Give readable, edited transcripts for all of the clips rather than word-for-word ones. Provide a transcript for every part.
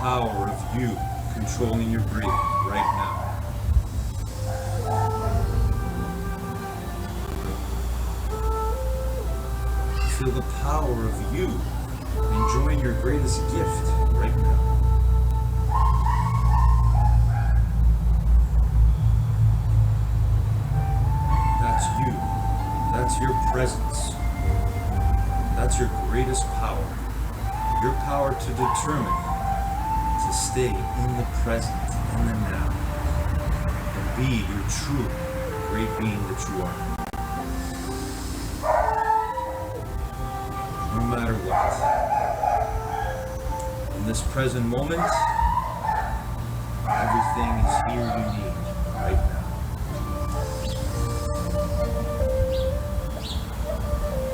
power of you controlling your breathing right now. Feel the power of you enjoying your greatest gift right now. That's you. That's your presence. That's your greatest power. Your power to determine to stay in the present, in the now, and be your true great being that you are. No matter what. In this present moment, everything is here you need right now.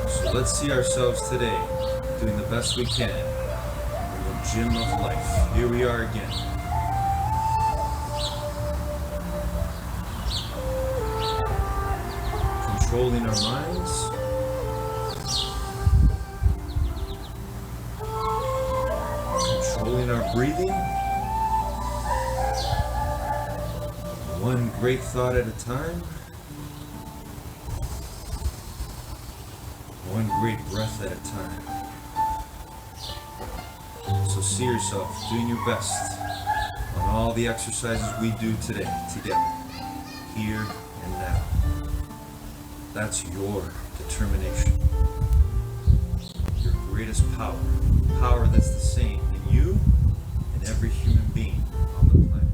So let's see ourselves today doing the best we can in the gym of life. Here we are again. Controlling our minds. Controlling our breathing. One great thought at a time. One great breath at a time. So see yourself doing your best on all the exercises we do today together, here and now. That's your determination. Your greatest power. Power that's the same in you and every human being on the planet.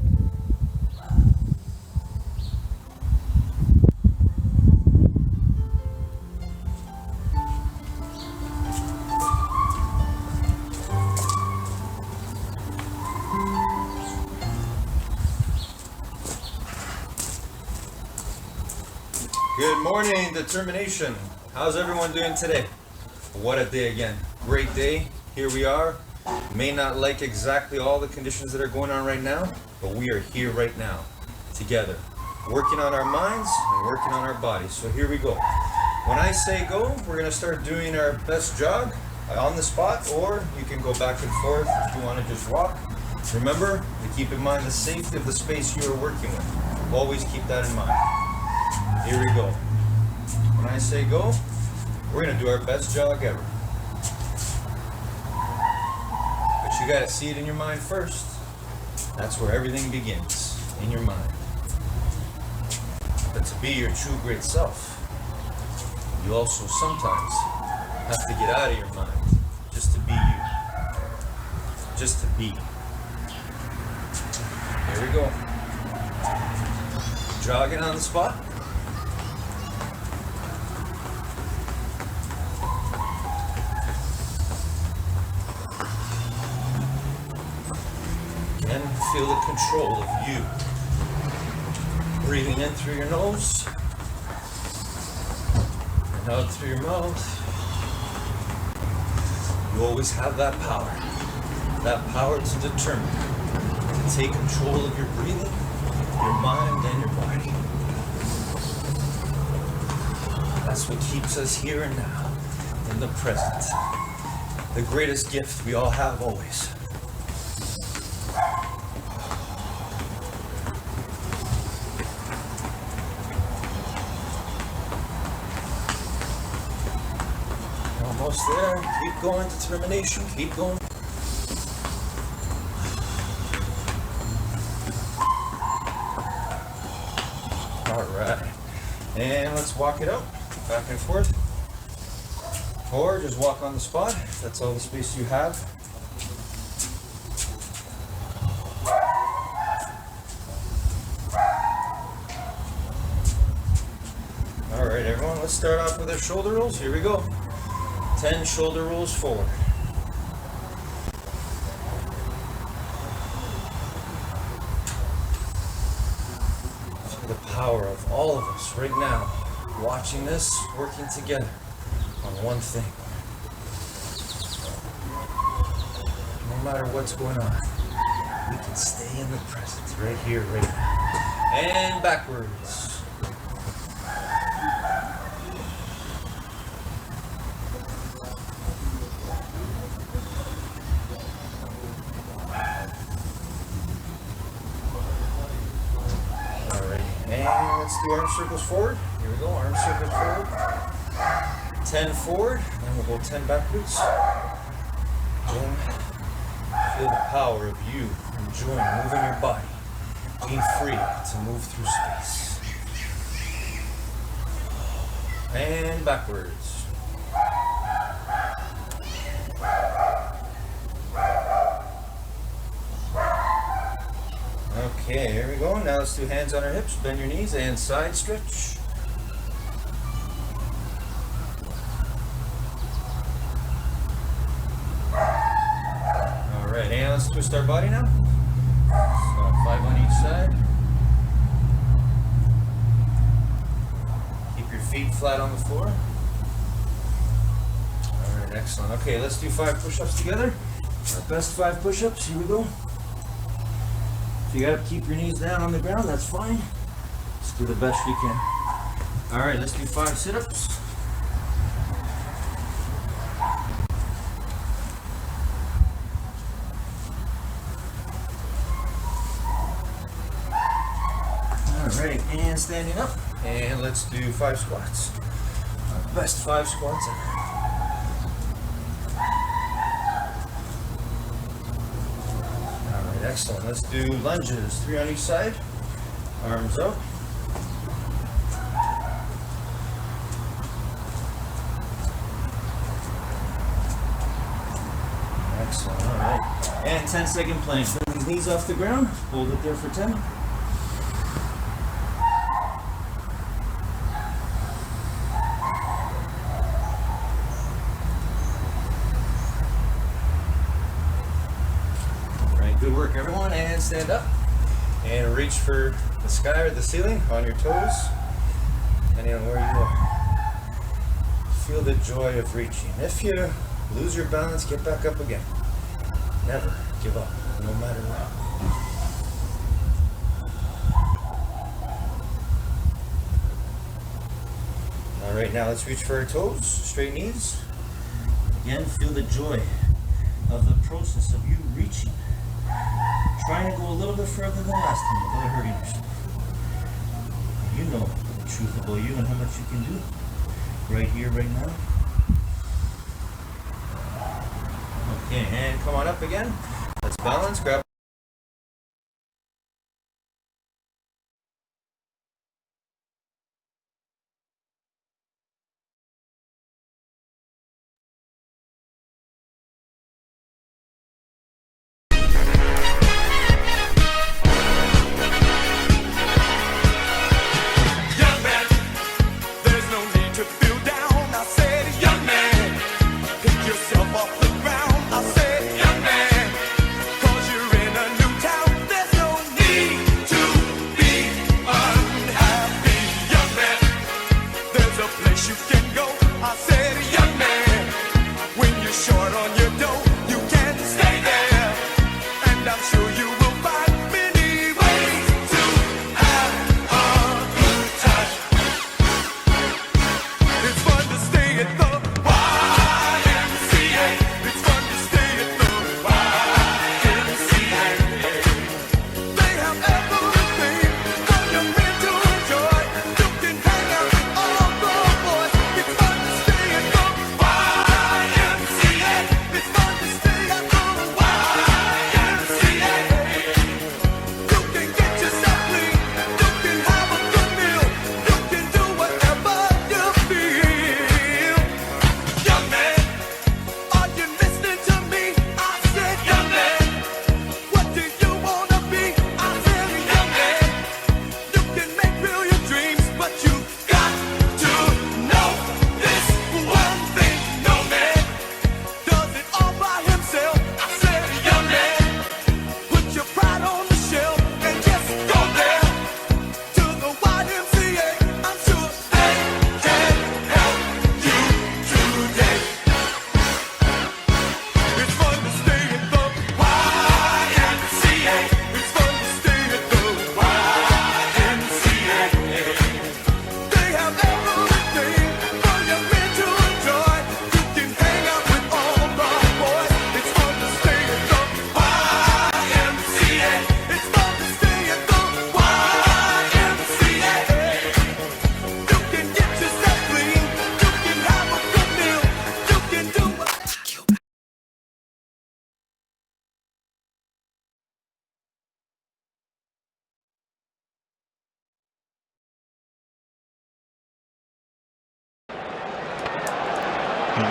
Good morning, determination. How's everyone doing today? What a day again. Great day. Here we are. May not like exactly all the conditions that are going on right now, but we are here right now, together, working on our minds and working on our bodies. So here we go. When I say go, we're going to start doing our best jog on the spot, or you can go back and forth if you want to just walk. Remember to keep in mind the safety of the space you are working with. Always keep that in mind. Here we go. When I say go, we're going to do our best jog ever. But you got to see it in your mind first. That's where everything begins, in your mind. But to be your true great self, you also sometimes have to get out of your mind just to be you. Just to be. Here we go. Jogging on the spot. And feel the control of you. Breathing in through your nose and out through your mouth. You always have that power to determine, to take control of your breathing, your mind, and your body. That's what keeps us here and now, in the present. The greatest gift we all have always. Almost there. Keep going. Determination. Keep going. All right. And let's walk it out. Back and forth. Or just walk on the spot. If that's all the space you have. All right, everyone. Let's start off with our shoulder rolls. Here we go. 10 shoulder rolls forward. Feel the power of all of us right now, watching this, working together on one thing. No matter what's going on, we can stay in the present, right here, right now. And backwards. let's do arm circles forward. Here we go, arm circles forward. 10 forward, and we'll go 10 backwards. Then feel the power of you enjoying moving your body, being free to move through space. And backwards. Okay, here we go. Now let's do hands on our hips, bend your knees, and side stretch. Alright, and let's twist our body now. So 5 on each side. Keep your feet flat on the floor. Alright, excellent. Okay, let's do 5 push-ups together. Our best 5 push-ups. Here we go. If you gotta keep your knees down on the ground, that's fine. Just do the best you can. Alright, let's do 5 sit-ups. Alright, and standing up. And let's do 5 squats. Our best 5 squats ever. Excellent. Let's do lunges, 3 on each side. Arms up. Excellent. All right. And 10-second plank. Bring these knees off the ground. Hold it there for 10. Good work, everyone, and stand up and reach for the sky or the ceiling on your toes, depending on where you are. Feel the joy of reaching. If you lose your balance, get back up again. Never give up, no matter what. All right, now let's reach for our toes, straight knees. Again, feel the joy of the process of you reaching. Trying to go a little bit further than last time without hurting yourself. You know the truth about you and how much you can do right here, right now. Okay, and come on up again. Let's balance, grab. Yourself off the ground, I said, young man, 'cause you're in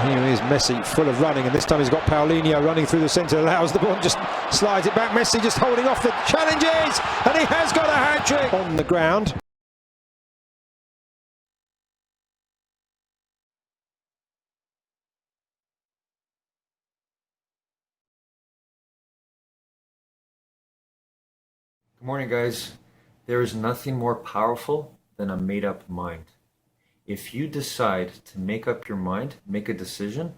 Here is Messi, full of running, and this time he's got Paulinho running through the centre, allows the ball, just slides it back. Messi just holding off the challenges, and he has got a hat-trick on the ground. Good morning, guys. There is nothing more powerful than a made-up mind. If you decide to make up your mind, make a decision,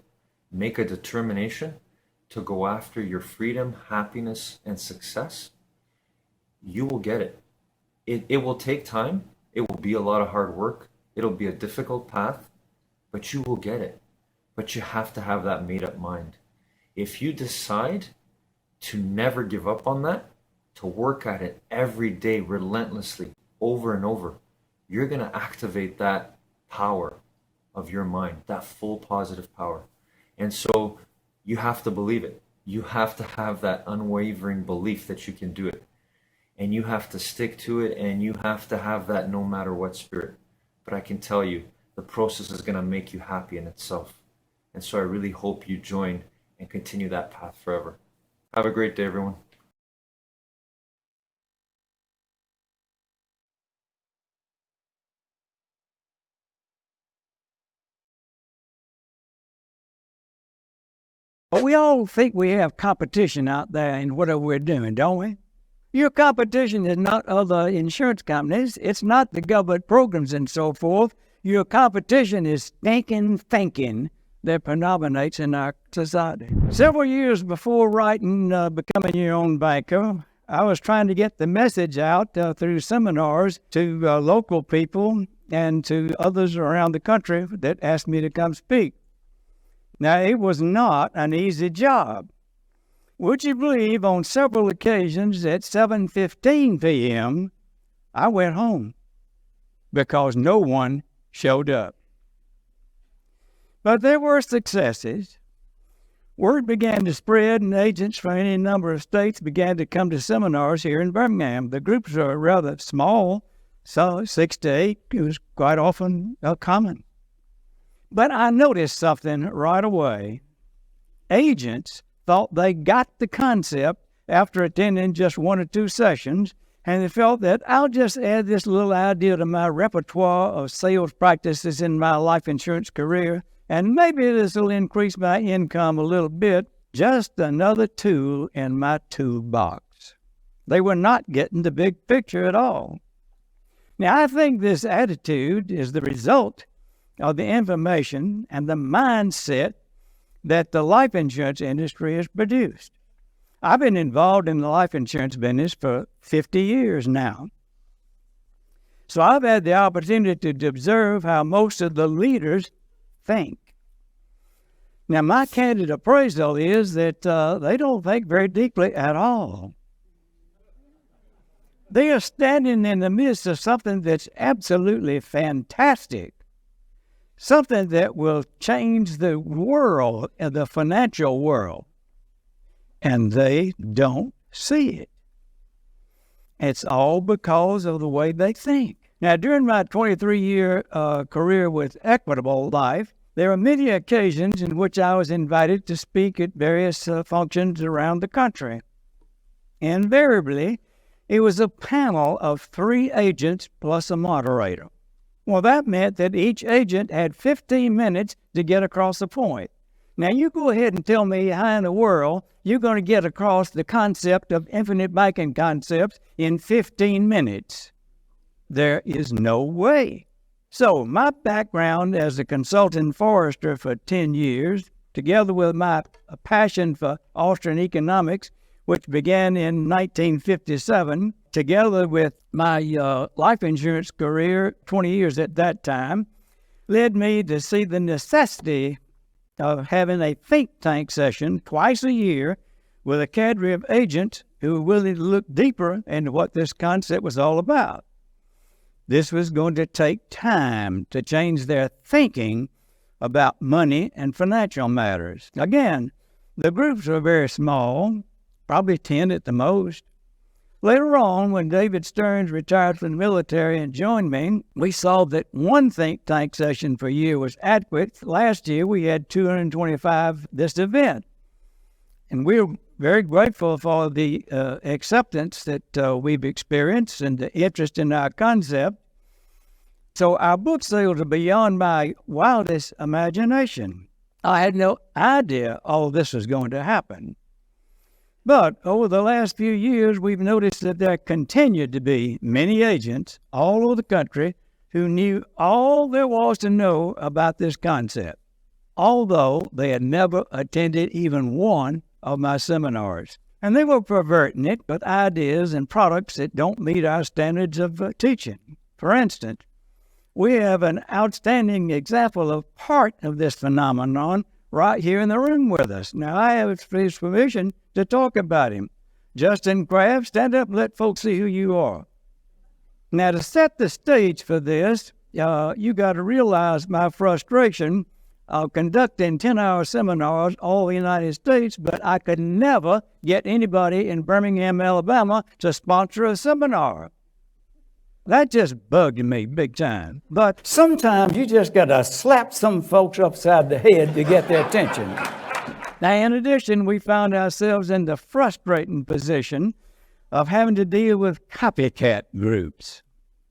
make a determination to go after your freedom, happiness, and success, you will get it. It will take time. It will be a lot of hard work. It'll be a difficult path, but you will get it. But you have to have that made-up mind. If you decide to never give up on that, to work at it every day relentlessly, over and over, you're going to activate that power of your mind, that full positive power. And so you have to believe it. You have to have that unwavering belief that you can do it. And you have to stick to it, and you have to have that no matter what spirit. But I can tell you, the process is going to make you happy in itself. And so I really hope you join and continue that path forever. Have a great day, everyone. But we all think we have competition out there in whatever we're doing, don't we? Your competition is not other insurance companies. It's not the government programs and so forth. Your competition is thinking that predominates in our society. Several years before writing Becoming Your Own Banker, I was trying to get the message out through seminars to local people and to others around the country that asked me to come speak. Now, it was not an easy job. Would you believe on several occasions at 7:15 p.m., I went home because no one showed up. But there were successes. Word began to spread, and agents from any number of states began to come to seminars here in Birmingham. The groups are rather small, so 6 to 8 was quite often common. But I noticed something right away. Agents thought they got the concept after attending just 1 or 2 sessions, and they felt that I'll just add this little idea to my repertoire of sales practices in my life insurance career, and maybe this will increase my income a little bit, just another tool in my toolbox. They were not getting the big picture at all. Now, I think this attitude is the result of the information and the mindset that the life insurance industry has produced. I've been involved in the life insurance business for 50 years now. So I've had the opportunity to observe how most of the leaders think. Now, my candid appraisal is that they don't think very deeply at all. They are standing in the midst of something that's absolutely fantastic. Something that will change the world, the financial world. And they don't see it. It's all because of the way they think. Now, during my 23-year career with Equitable Life, there are many occasions in which I was invited to speak at various functions around the country. Invariably, it was a panel of 3 agents plus a moderator. Well, that meant that each agent had 15 minutes to get across the point. Now, you go ahead and tell me how in the world you're going to get across the concept of infinite banking concepts in 15 minutes. There is no way. So, my background as a consultant forester for 10 years, together with my passion for Austrian economics, which began in 1957, together with my life insurance career, 20 years at that time, led me to see the necessity of having a think tank session twice a year with a cadre of agents who were willing to look deeper into what this concept was all about. This was going to take time to change their thinking about money and financial matters. Again, the groups were very small, probably 10 at the most. Later on, when David Stearns retired from the military and joined me, we saw that one think tank session per year was adequate. Last year, we had 225 this event. And we're very grateful for the acceptance that we've experienced and the interest in our concept. So our book sales are beyond my wildest imagination. I had no idea all this was going to happen. But over the last few years, we've noticed that there continued to be many agents all over the country who knew all there was to know about this concept, although they had never attended even one of my seminars. And they were perverting it with ideas and products that don't meet our standards of teaching. For instance, we have an outstanding example of part of this phenomenon right here in the room with us. Now, I have his permission to talk about him. Justin Kraft, stand up and let folks see who you are. Now, to set the stage for this, you got to realize my frustration of conducting 10-hour seminars all over the United States, but I could never get anybody in Birmingham, Alabama to sponsor a seminar. That just bugged me big time. But sometimes you just got to slap some folks upside the head to get their attention. Now, in addition, we found ourselves in the frustrating position of having to deal with copycat groups,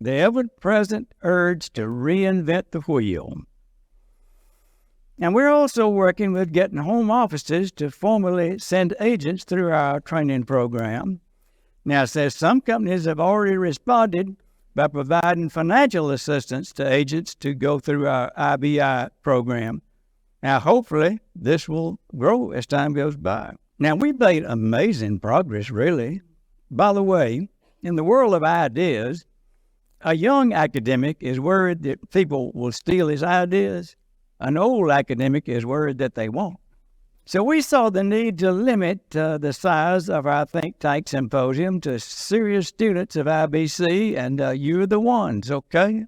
the ever-present urge to reinvent the wheel. And we're also working with getting home offices to formally send agents through our training program. Now, it says some companies have already responded by providing financial assistance to agents to go through our IBI program. Now, hopefully, this will grow as time goes by. Now, we've made amazing progress, really. By the way, in the world of ideas, a young academic is worried that people will steal his ideas. An old academic is worried that they won't. So we saw the need to limit the size of our think tank symposium to serious students of IBC, and you're the ones, okay?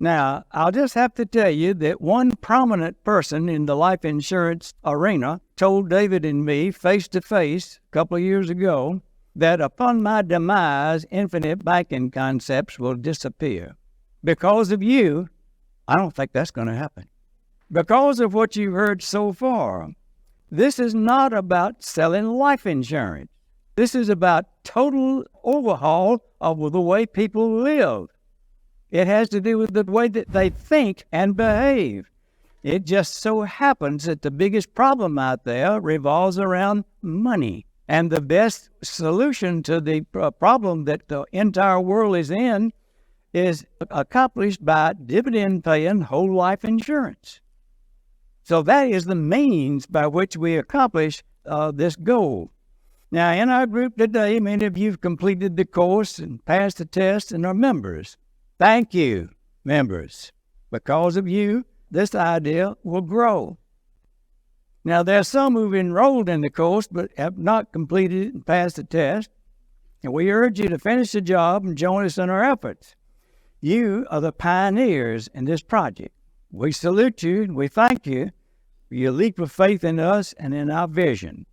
Now, I'll just have to tell you that one prominent person in the life insurance arena told David and me face-to-face a couple of years ago that upon my demise, infinite banking concepts will disappear. Because of you, I don't think that's going to happen. Because of what you've heard so far, this is not about selling life insurance. This is about total overhaul of the way people live. It has to do with the way that they think and behave. It just so happens that the biggest problem out there revolves around money. And the best solution to the problem that the entire world is in is accomplished by dividend-paying whole life insurance. So that is the means by which we accomplish this goal. Now, in our group today, many of you have completed the course and passed the test and are members. Thank you, members. Because of you, this idea will grow. Now, there are some who've enrolled in the course but have not completed and passed the test, and we urge you to finish the job and join us in our efforts. You are the pioneers in this project. We salute you and we thank you for your leap of faith in us and in our vision.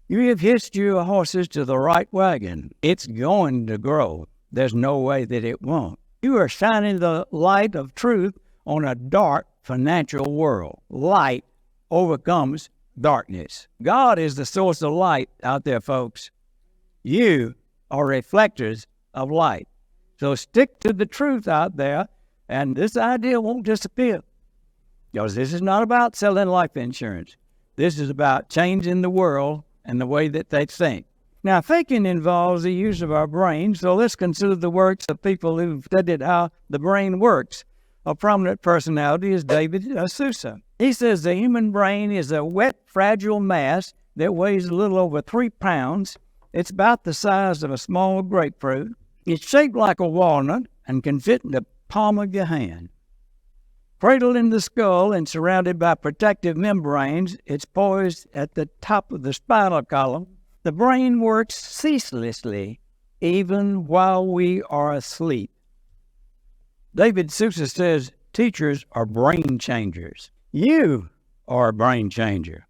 You have hitched your horses to the right wagon. It's going to grow. There's no way that it won't. You are shining the light of truth on a dark financial world. Light overcomes darkness. God is the source of light out there, folks. You are reflectors of light. So stick to the truth out there, and this idea won't disappear. Because this is not about selling life insurance. This is about changing the world and the way that they think. Now, thinking involves the use of our brain, so let's consider the works of people who've studied how the brain works. A prominent personality is David Sousa. He says the human brain is a wet, fragile mass that weighs a little over 3 pounds. It's about the size of a small grapefruit. It's shaped like a walnut and can fit in the palm of your hand. Cradled in the skull and surrounded by protective membranes, it's poised at the top of the spinal column. The brain works ceaselessly, even while we are asleep. David Sousa says teachers are brain changers. You are a brain changer.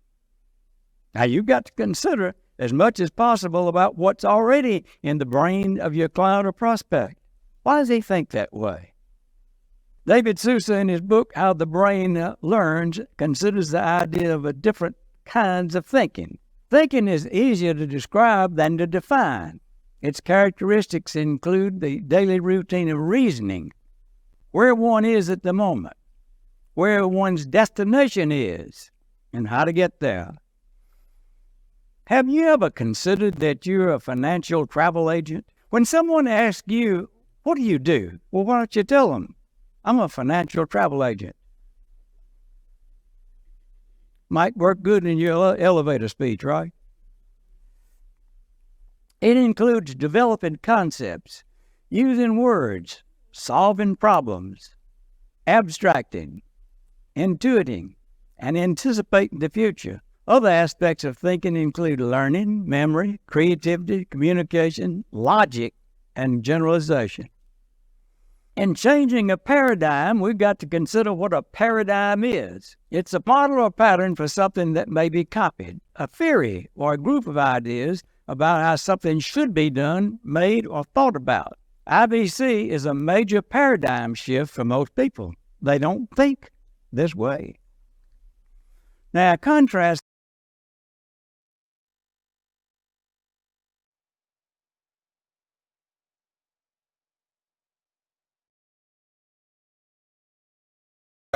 Now, you've got to consider as much as possible about what's already in the brain of your client or prospect. Why does he think that way? David Sousa, in his book, How the Brain Learns, considers the idea of different kinds of thinking. Thinking is easier to describe than to define. Its characteristics include the daily routine of reasoning, where one is at the moment, where one's destination is, and how to get there. Have you ever considered that you're a financial travel agent? When someone asks you, what do you do? Well, why don't you tell them, I'm a financial travel agent. Might work good in your elevator speech, right? It includes developing concepts, using words, solving problems, abstracting, intuiting, and anticipating the future. Other aspects of thinking include learning, memory, creativity, communication, logic, and generalization. In changing a paradigm, we've got to consider what a paradigm is. It's a model or pattern for something that may be copied, a theory or a group of ideas about how something should be done, made, or thought about. IBC is a major paradigm shift for most people. They don't think this way. Now, contrast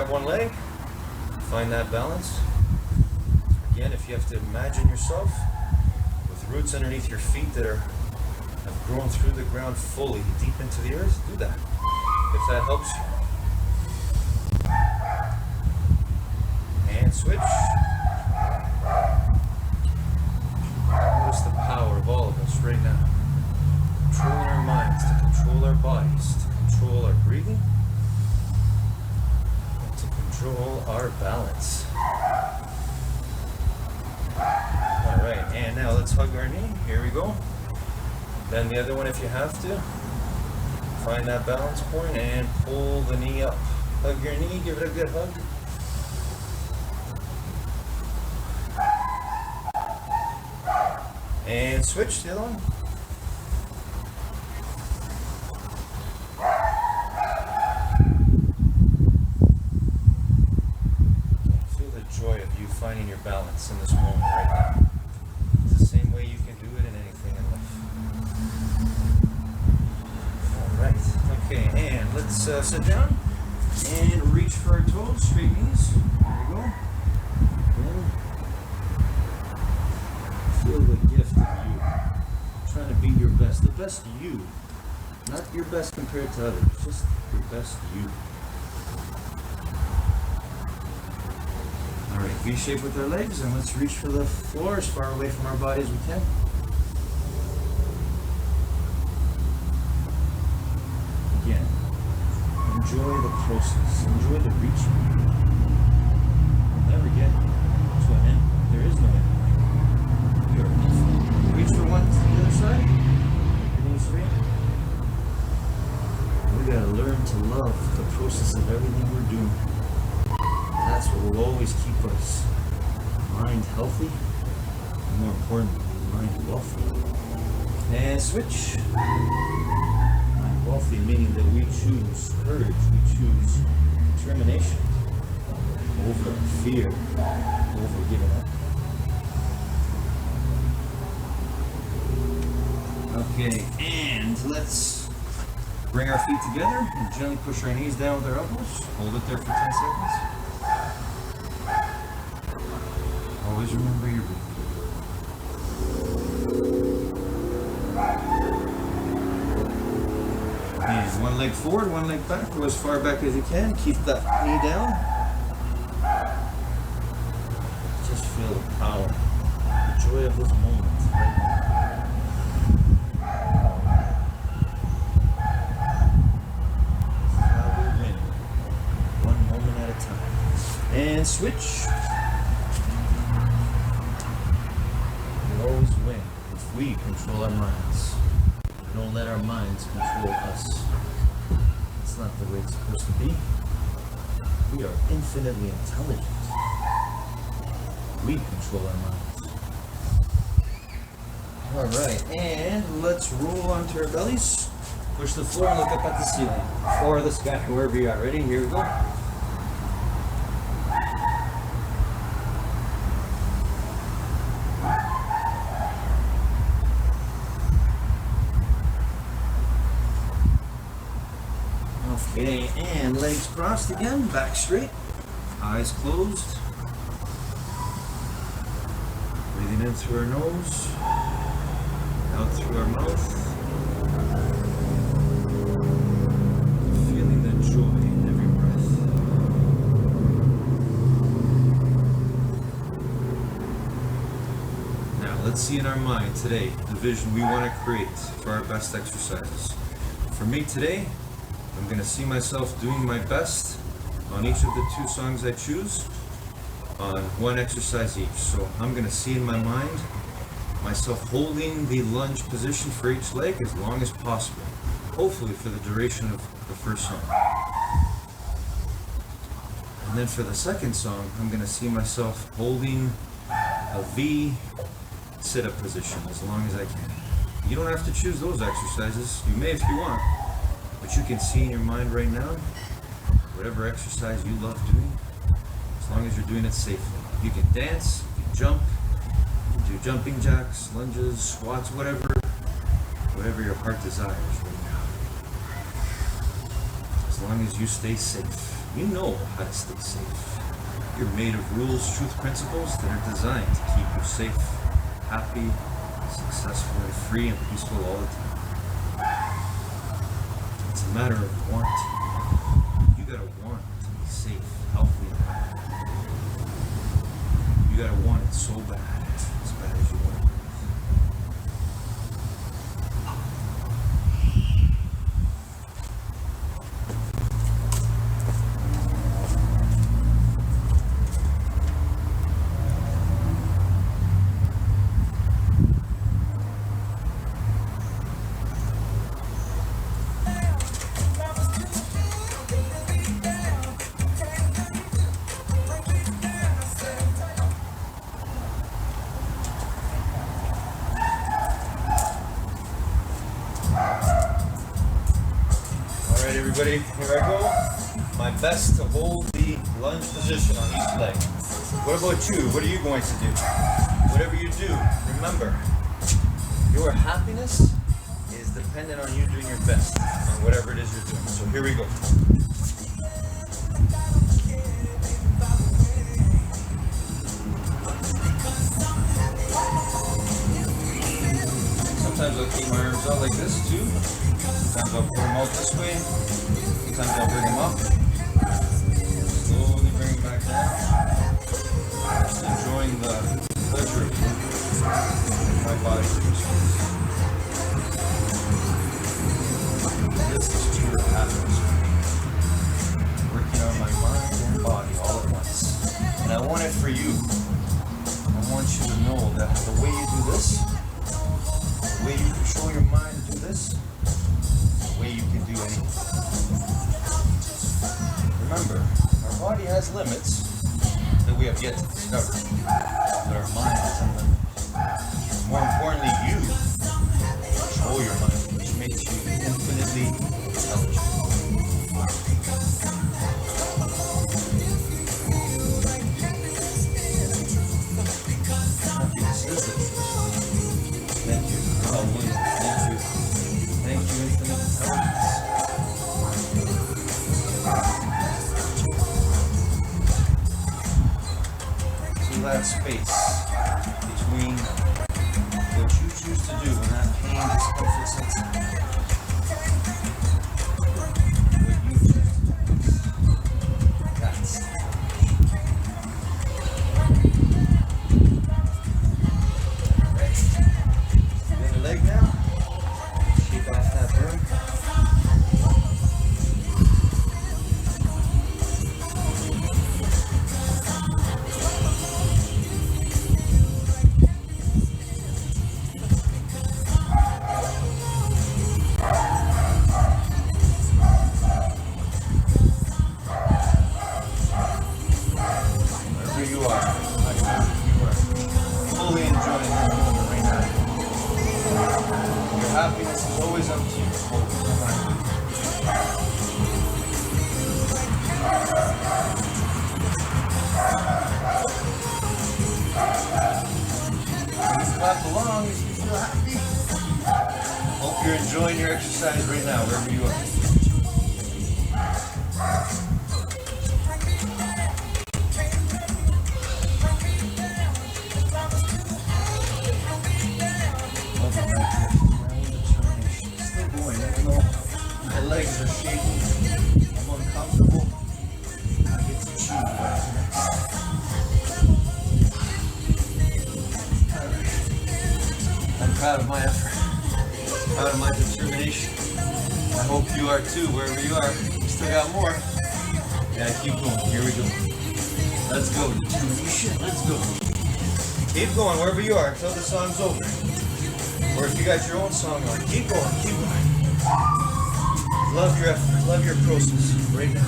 one leg, find that balance. Again, if you have to imagine yourself with roots underneath your feet that have grown through the ground fully, deep into the earth, do that. If that helps you. And switch. Notice the power of all of us right now. Controlling our minds, to control our bodies, to control our breathing, control our balance. Alright, and now let's hug our knee. Here we go. Then the other one if you have to. Find that balance point and pull the knee up. Hug your knee, give it a good hug. And switch to the other one. Joy of you finding your balance in this moment right now. It's the same way you can do it in anything in life. Alright, okay, and let's sit down and reach for our toes, straight knees. There we go. And feel the gift of you. Trying to be your best, the best you. Not your best compared to others, just your best you. Alright, V-shape with our legs, and let's reach for the floor as far away from our body as we can. Again, enjoy the process, enjoy the reaching. We'll never get to an end. There is no end. You're infinite. Reach for one to the other side. Everything straight. We gotta learn to love the process of everything we're doing. That's what will always keep us mind healthy, and more importantly, mind wealthy. And switch. Mind wealthy meaning that we choose courage, we choose determination over fear, over giving up. Okay, and let's bring our feet together and gently push our knees down with our elbows. Hold it there for 10 seconds. Always remember your breathing. And one leg forward, one leg back. Go as far back as you can. Keep that knee down. Just feel the power, the joy of this moment right now. This is how we win. One moment at a time. And switch. Always win if we control our minds. Don't let our minds control us. It's not the way it's supposed to be. We are infinitely intelligent. We control our minds. Alright, and let's roll onto our bellies. Push the floor and look up at the ceiling. Or the sky, wherever you are. Ready? Here we go. Okay, and legs crossed again, back straight, eyes closed. Breathing in through our nose, out through our mouth. Feeling the joy in every breath. Now, let's see in our mind today the vision we want to create for our best exercises. For me today, I'm going to see myself doing my best on each of the 2 songs I choose on 1 exercise each. So I'm going to see in my mind myself holding the lunge position for each leg as long as possible, hopefully for the duration of the first song. And then for the second song, I'm going to see myself holding a V sit-up position as long as I can. You don't have to choose those exercises. You may if you want. But you can see in your mind right now, whatever exercise you love doing, as long as you're doing it safely. You can dance, you can jump, you can do jumping jacks, lunges, squats, whatever your heart desires right now. As long as you stay safe. You know how to stay safe. You're made of rules, truth, principles that are designed to keep you safe, happy, successful, and free and peaceful all the time. It's a matter of want. You gotta want to be safe, healthy, and happy. You gotta want it so bad as you want it. Everybody, here I go. My best to hold the lunge position on each leg. What about you? What are you going to do? Whatever you do, remember, your happiness is dependent on you doing your best on whatever it is you're doing. So here we go. Sometimes I'll keep my arms out like this too. Sometimes I'll put them out this way. Sometimes I'll bring them up. Slowly bring them back down. Just enjoying the pleasure of my body. This is pure happiness for me. Working on my mind and body all at once. And I want it for you. I want you to know that the way you do this, the way you control your mind to do this, the way you can do anything. Remember, our body has limits that we have yet to discover, but our mind is unlimited. More importantly, you control your mind, which makes you infinitely intelligent. Happiness is the truth. Thank you. Thank you. Thank you, infinite intelligence. That space between what you choose to do when that pain, discomfort sets in. What you choose to do. That's right. The other leg now. Shake off that burn. happiness is always up to you. Clap along if you feel happy. Hope you're enjoying your exercise right now, wherever you are. Still going, even though my legs are shaking. I'm uncomfortable. I get to choose what's next. I'm proud of my effort, proud of my determination. I hope you are too, wherever you are. We still got more. Yeah, keep going. Here we go. Let's go. Determination. Let's go. Keep going wherever you are until the song's over. Or if you got your own song on, keep going, keep going. Love your effort, love your process right now.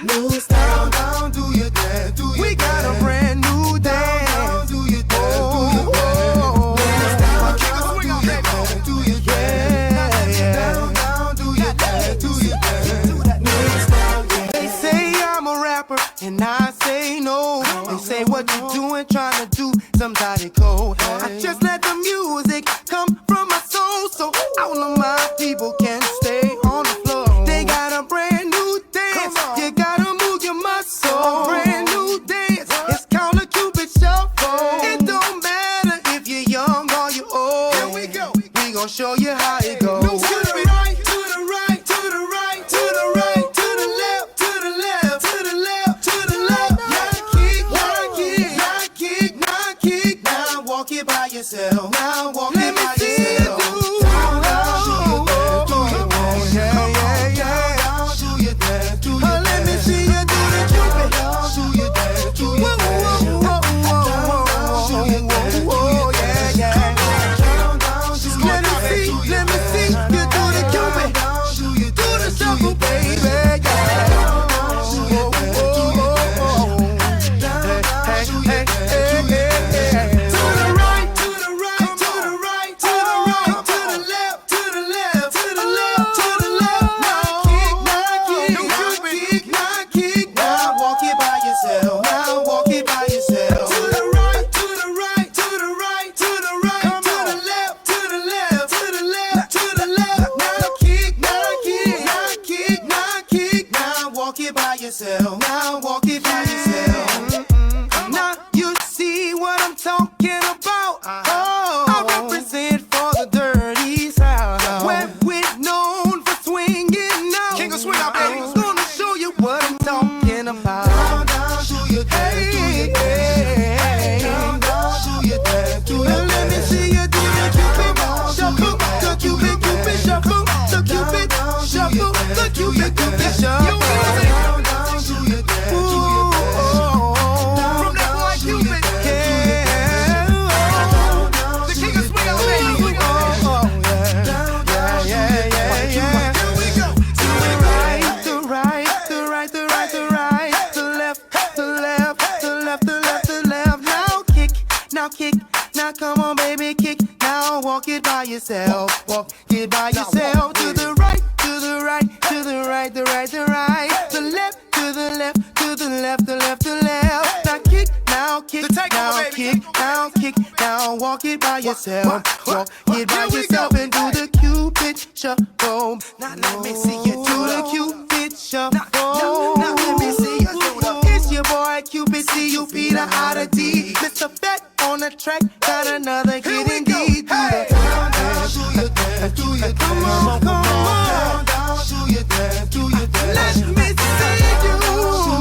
Moves down, down, do your dance, do your We got a brand new dance. Down, do your dance, do your dance. Down, kick a swing on that do your dance. Down, down, do your dance, do your dance. They say I'm a rapper, and I say no. They say what you doing, trying to do somebody cold. I just let the music come from my soul, so all of my people can stay on the floor. They got a brand new dance. You gotta move your muscle. Brand new dance. It's called a Cupid Shuffle. It don't matter if you're young or you're old. Here we go. We gon' show you how it goes. To the right, to the right, to the right, to the right, to the left, to the left, to the left, to the left. Now kick, now kick, now kick, now kick. Now walk it by yourself. Now walk it by yourself. Down, down, do your dance, do your dance. Yeah, yeah, yeah. Down, do your dance, do your dance. Let me see you do the Cupid. Down, do your dance, do your dance. Down, do your dance, do your dance. Yeah, yeah. Down, down, do your dance, do your dance. Let me see you do the Cupid. Down, do your dance, do the shuffle, baby. Yeah. Down, do your dance, do your dance. Down, do your dance, do your dance. To the right, to the right, to the right, to the right, to the left, to the left, to the left, to the left. Now kick, now kick, now kick, now kick. Now walk it by yourself. Now walk it by yourself. To the right, to the right, to the right, to the right, to the left, to the left, to the left, to the left. Now kick, now kick, now kick, now kick. Now walk it by yourself. Now walk it by yourself. Now you see what I'm talking about. Oh, I represent for the dirty south, where we're known for swinging now. King of swing out, baby. I'm gonna show you what I'm talking about. Down, down, do your dance, do your dance. Down, down, do your dance, do your dance. Let me see you do the Cupid Shuffle, the Cupid, Cupid Shuffle, the Cupid Shuffle, the Cupid, Cupid Shuffle. Down, down, do your dance, do your dance. From that boy Cupid, yeah. The king of swing out, baby. Yeah, yeah, yeah. Here we go. To the right, the right, the right, the right, the right, the left, the left, the left, the left, the left. Now kick, now kick, now come on, baby, kick. Now walk it by yourself, walk it by yourself. To the right, to the right, to the right, the right, the right, the left, to the left, to the left, the left, the left. Now kick, now kick, now kick, now kick, now walk it by yourself, walk it by yourself and do the Cupid Shuffle. Now let me see you do the Cupid Shuffle. Now let me see you do the. It's your boy Cupid, C-U-P, the I to D. Mr. Bet on the track, got another hit indeed. Do the down, down, do your dance, do your dance. Come on, come on. Down, down, do your dance, do your dance. Let me see you do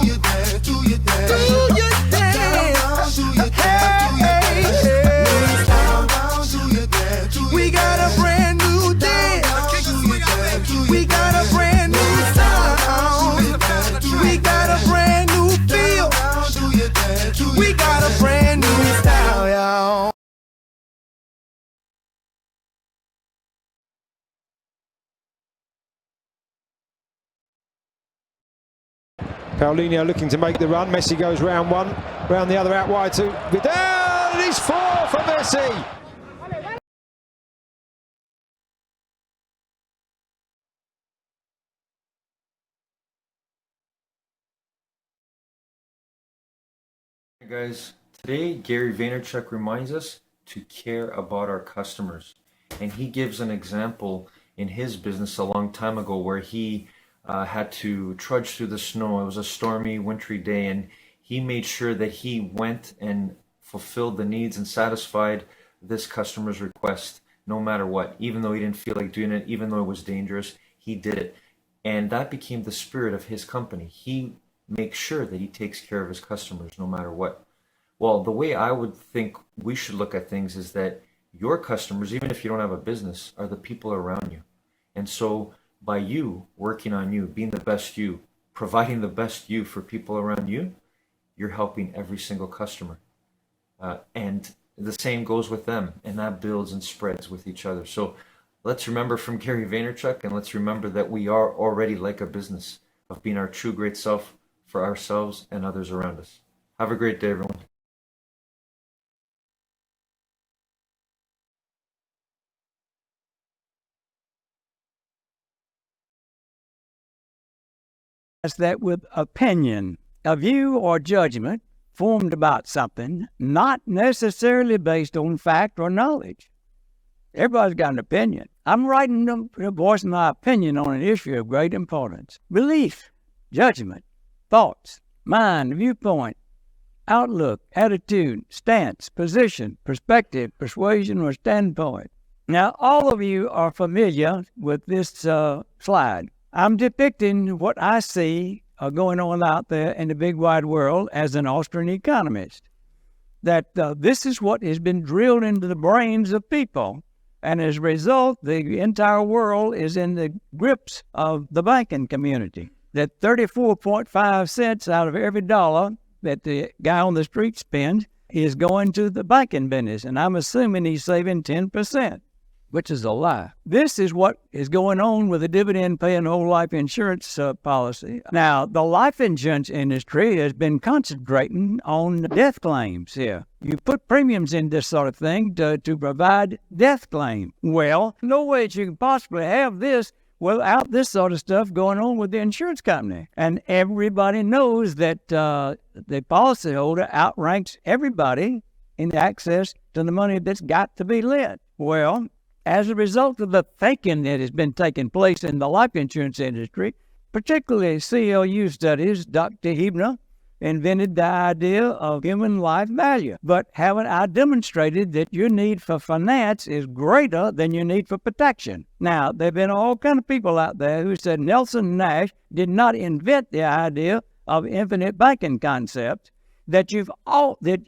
your dance, do your dance. Do your dance. Do your dance, down, down, do your dance. We got a brand new dance. Do your dance, do your Paulinho looking to make the run. Messi goes round one, round the other out wide to Vidal, and he's 4 for Messi. Hey guys, today Gary Vaynerchuk reminds us to care about our customers. And he gives an example in his business a long time ago where he had to trudge through the snow. It was a stormy, wintry day, and he made sure that he went and fulfilled the needs and satisfied this customer's request no matter what. Even though he didn't feel like doing it, even though it was dangerous, he did it. And that became the spirit of his company. He makes sure that he takes care of his customers no matter what. Well, the way I would think we should look at things is that your customers, even if you don't have a business, are the people around you. And so by you working on you, being the best you, providing the best you for people around you, you're helping every single customer. And the same goes with them, and that builds and spreads with each other. So let's remember from Gary Vaynerchuk, and let's remember that we are already like a business of being our true great self for ourselves and others around us. Have a great day, everyone. That with opinion, a view or judgment formed about something, not necessarily based on fact or knowledge. Everybody's got an opinion. I'm voicing my opinion on an issue of great importance. Belief, judgment, thoughts, mind, viewpoint, outlook, attitude, stance, position, perspective, persuasion, or standpoint. Now, all of you are familiar with this slide. I'm depicting what I see going on out there in the big wide world as an Austrian economist. That this is what has been drilled into the brains of people. And as a result, the entire world is in the grips of the banking community. That 34.5 cents out of every dollar that the guy on the street spends is going to the banking business. And I'm assuming he's saving 10%. Which is a lie. This is what is going on with the dividend-paying whole life insurance policy. Now, the life insurance industry has been concentrating on death claims here. You put premiums in this sort of thing to provide death claim. Well, no way that you can possibly have this without this sort of stuff going on with the insurance company. And everybody knows that the policyholder outranks everybody in access to the money that's got to be lent. Well, as a result of the thinking that has been taking place in the life insurance industry, particularly CLU studies, Dr. Hebner invented the idea of human life value. But haven't I demonstrated that your need for finance is greater than your need for protection? Now, there have been all kinds of people out there who said Nelson Nash did not invent the idea of infinite banking concept, that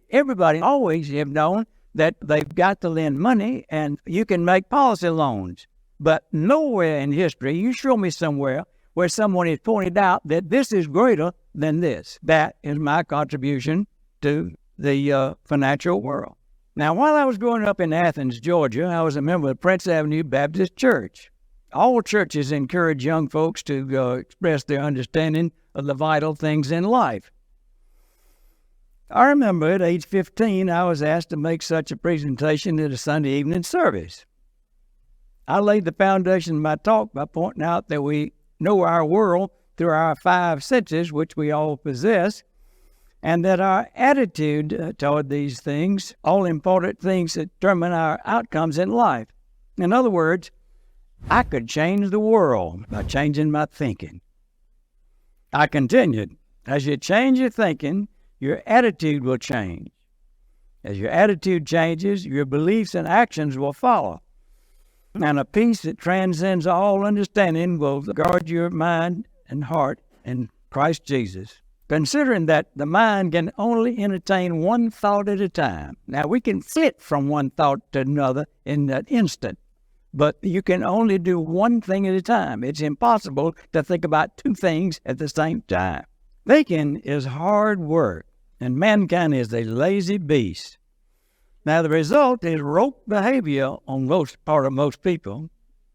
everybody always have known that they've got to lend money and you can make policy loans. But nowhere in history, you show me somewhere where someone has pointed out that this is greater than this. That is my contribution to the financial world. Now, while I was growing up in Athens, Georgia, I was a member of Prince Avenue Baptist Church. All churches encourage young folks to express their understanding of the vital things in life. I remember at age 15, I was asked to make such a presentation at a Sunday evening service. I laid the foundation of my talk by pointing out that we know our world through our 5 senses, which we all possess, and that our attitude toward these things, all important things that determine our outcomes in life. In other words, I could change the world by changing my thinking. I continued, as you change your thinking, your attitude will change. As your attitude changes, your beliefs and actions will follow. And a peace that transcends all understanding will guard your mind and heart in Christ Jesus. Considering that the mind can only entertain one thought at a time. Now, we can flit from one thought to another in an instant, but you can only do one thing at a time. It's impossible to think about 2 things at the same time. Thinking is hard work, and mankind is a lazy beast. Now, the result is rote behavior on part of most people,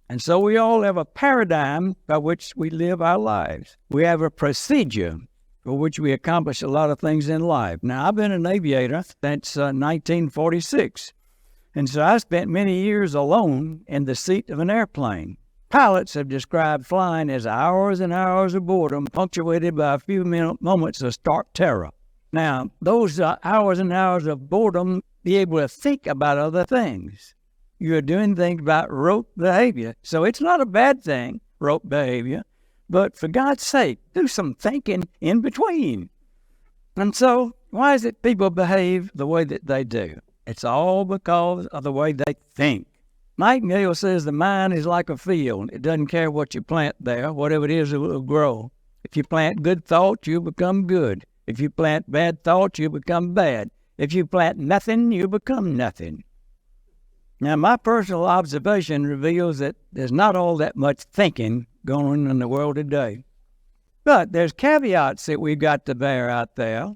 and so we all have a paradigm by which we live our lives. We have a procedure for which we accomplish a lot of things in life. Now, I've been an aviator since 1946, and so I spent many years alone in the seat of an airplane. Pilots have described flying as hours and hours of boredom, punctuated by a few moments of stark terror. Now, those hours and hours of boredom, be able to think about other things. You're doing things about rote behavior. So it's not a bad thing, rote behavior, but for God's sake, do some thinking in between. And so, why is it people behave the way that they do? It's all because of the way they think. Nightingale says the mind is like a field. It doesn't care what you plant there. Whatever it is, it will grow. If you plant good thoughts, you become good. If you plant bad thoughts, you become bad. If you plant nothing, you become nothing. Now, my personal observation reveals that there's not all that much thinking going on in the world today. But there's caveats that we've got to bear out there.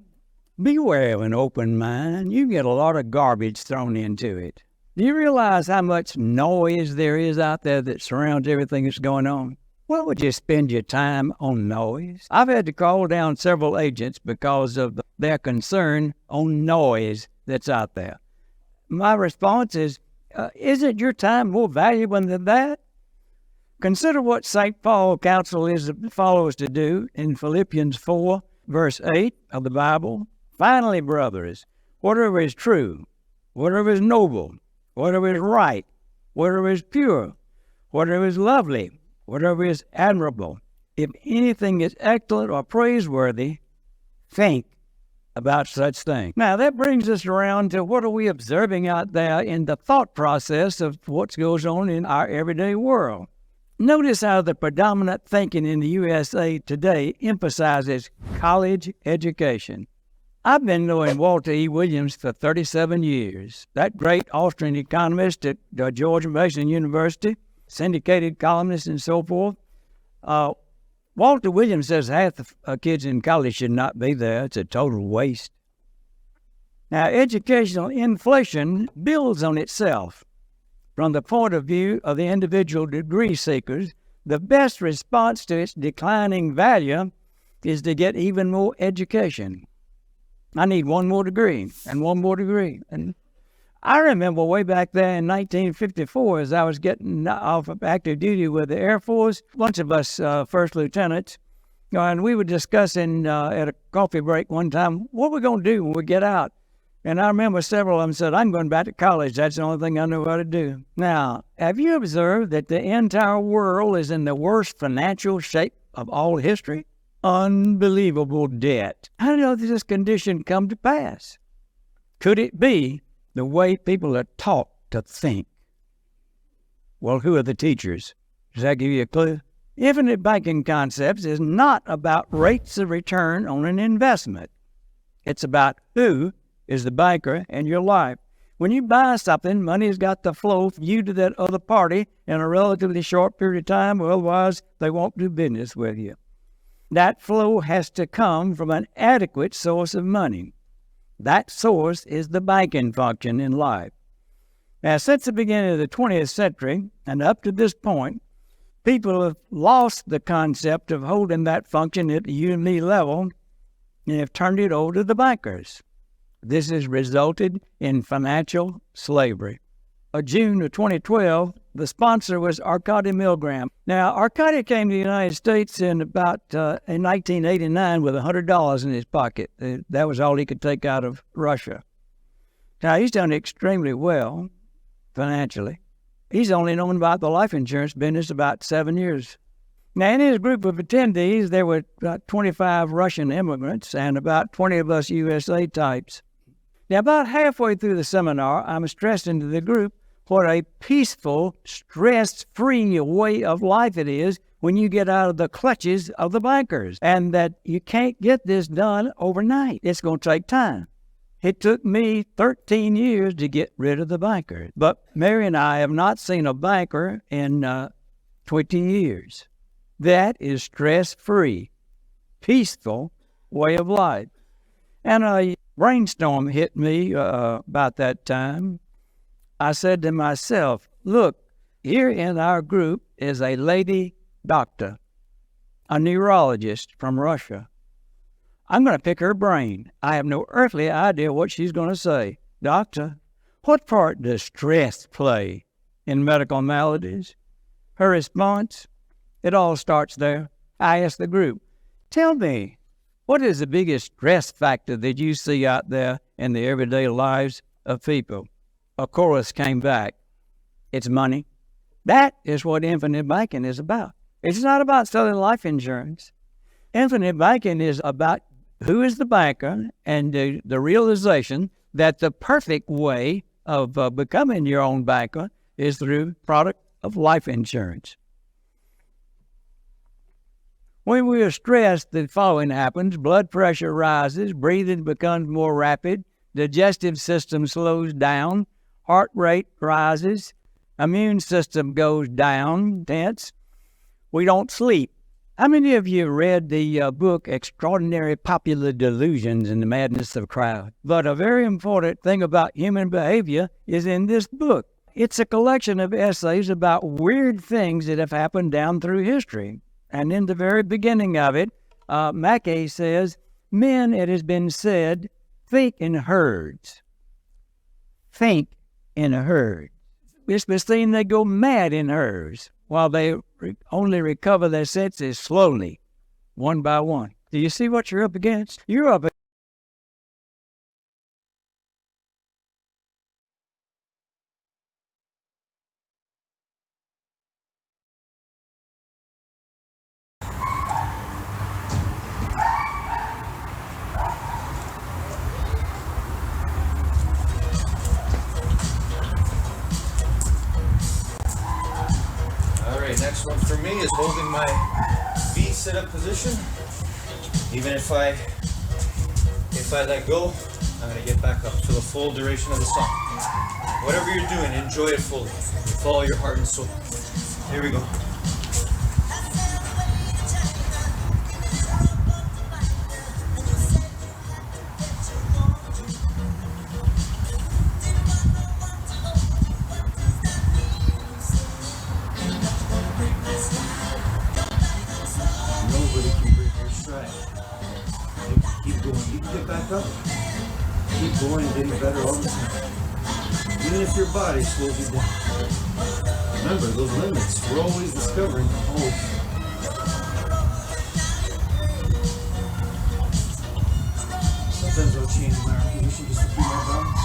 Beware of an open mind. You get a lot of garbage thrown into it. Do you realize how much noise there is out there that surrounds everything that's going on? Why would you spend your time on noise? I've had to call down several agents because of their concern on noise that's out there. My response is, isn't your time more valuable than that? Consider what St. Paul counsels his followers to do in Philippians 4, verse 8 of the Bible. Finally, brothers, whatever is true, whatever is noble, whatever is right, whatever is pure, whatever is lovely, whatever is admirable, if anything is excellent or praiseworthy, think about such things. Now, that brings us around to what are we observing out there in the thought process of what goes on in our everyday world. Notice how the predominant thinking in the USA today emphasizes college education. I've been knowing Walter E. Williams for 37 years. That great Austrian economist at George Mason University, syndicated columnist and so forth. Walter Williams says half the kids in college should not be there. It's a total waste. Now, educational inflation builds on itself. From the point of view of the individual degree seekers, the best response to its declining value is to get even more education. I need one more degree and one more degree. And I remember way back there in 1954, as I was getting off of active duty with the Air Force, a bunch of us first lieutenants, and we were discussing at a coffee break one time, what we're going to do when we get out. And I remember several of them said, I'm going back to college. That's the only thing I know how to do. Now, have you observed that the entire world is in the worst financial shape of all history? Unbelievable debt. How did this condition come to pass? Could it be the way people are taught to think? Well, who are the teachers? Does that give you a clue? Infinite banking concepts is not about rates of return on an investment. It's about who is the banker in your life. When you buy something, money's got to flow from you to that other party in a relatively short period of time, or otherwise they won't do business with you. That flow has to come from an adequate source of money. That source is the banking function in life. Now, since the beginning of the 20th century and up to this point, people have lost the concept of holding that function at the you and me level and have turned it over to the bankers. This has resulted in financial slavery. June of 2012, the sponsor was Arkady Milgram. Now, Arkady came to the United States in 1989 with $100 in his pocket. That was all he could take out of Russia. Now, he's done extremely well financially. He's only known about the life insurance business about 7 years. Now, in his group of attendees, there were about 25 Russian immigrants and about 20 of us USA types. Now, about halfway through the seminar, I'm stressing to the group what a peaceful, stress-free way of life it is when you get out of the clutches of the bankers, and that you can't get this done overnight. It's going to take time. It took me 13 years to get rid of the bankers, but Mary and I have not seen a banker in 20 years. That is stress-free, peaceful way of life. And a brainstorm hit me about that time. I said to myself, look, here in our group is a lady doctor, a neurologist from Russia. I'm going to pick her brain. I have no earthly idea what she's going to say. Doctor, what part does stress play in medical maladies? Her response, it all starts there. I asked the group, tell me, what is the biggest stress factor that you see out there in the everyday lives of people? A chorus came back. It's money. That is what infinite banking is about. It's not about selling life insurance. Infinite banking is about who is the banker and the realization that the perfect way of becoming your own banker is through product of life insurance. When we are stressed, the following happens. Blood pressure rises, breathing becomes more rapid, digestive system slows down, heart rate rises, immune system goes down, tense. We don't sleep. How many of you read the book Extraordinary Popular Delusions and the Madness of Crowd? But a very important thing about human behavior is in this book. It's a collection of essays about weird things that have happened down through history. And in the very beginning of it, Mackay says, men, it has been said, think in herds. Think in a herd. It's been seen they go mad in herds while they only recover their senses slowly, one by one. Do you see what you're up against? You're up against. Next one for me is holding my V sit-up position. Even if I let go, I'm gonna get back up for the full duration of the song. Whatever you're doing, enjoy it fully. Follow your heart and soul. Here we go. Get back up. Keep going and getting better all the time. Even if your body slows you down. Remember, those limits, we're always discovering them. Always. Sometimes I'll change my position just to keep my balance.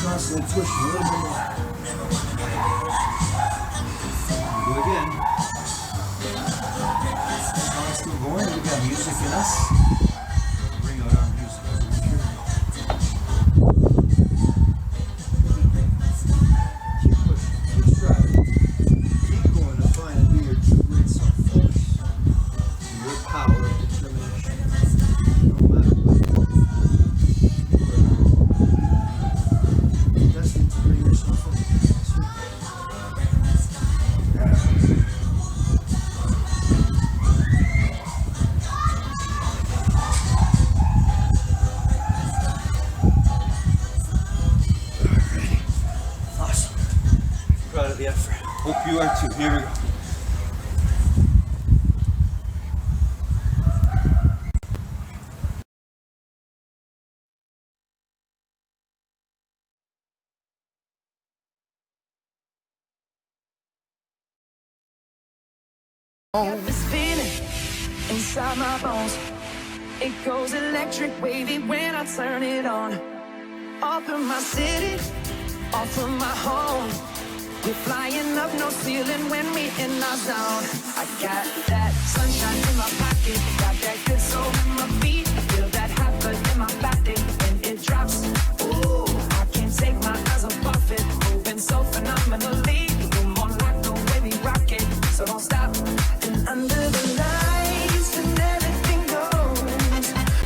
Constantly pushing a little bit more. Do it again. Song's still going. We got music in us. Bring out our music. Keep pushing. Keep striving. Keep going to find and do your true great self-focus. Your power of determination. No matter what. Destined to bring yourself up. Proud of the effort. Hope you are too. Here we go. This feeling inside my bones, it goes electric wavy when I turn it on. Off in my city, off from my home. We're flying up, no ceiling when we in our zone. I got that sunshine in my pocket, got that good soul in my feet. I feel that hot blood in my body when it drops. Ooh, I can't take my eyes off it, moving so phenomenally. Room on lock, the way we rock it, so don't stop. And under the lights and everything goes.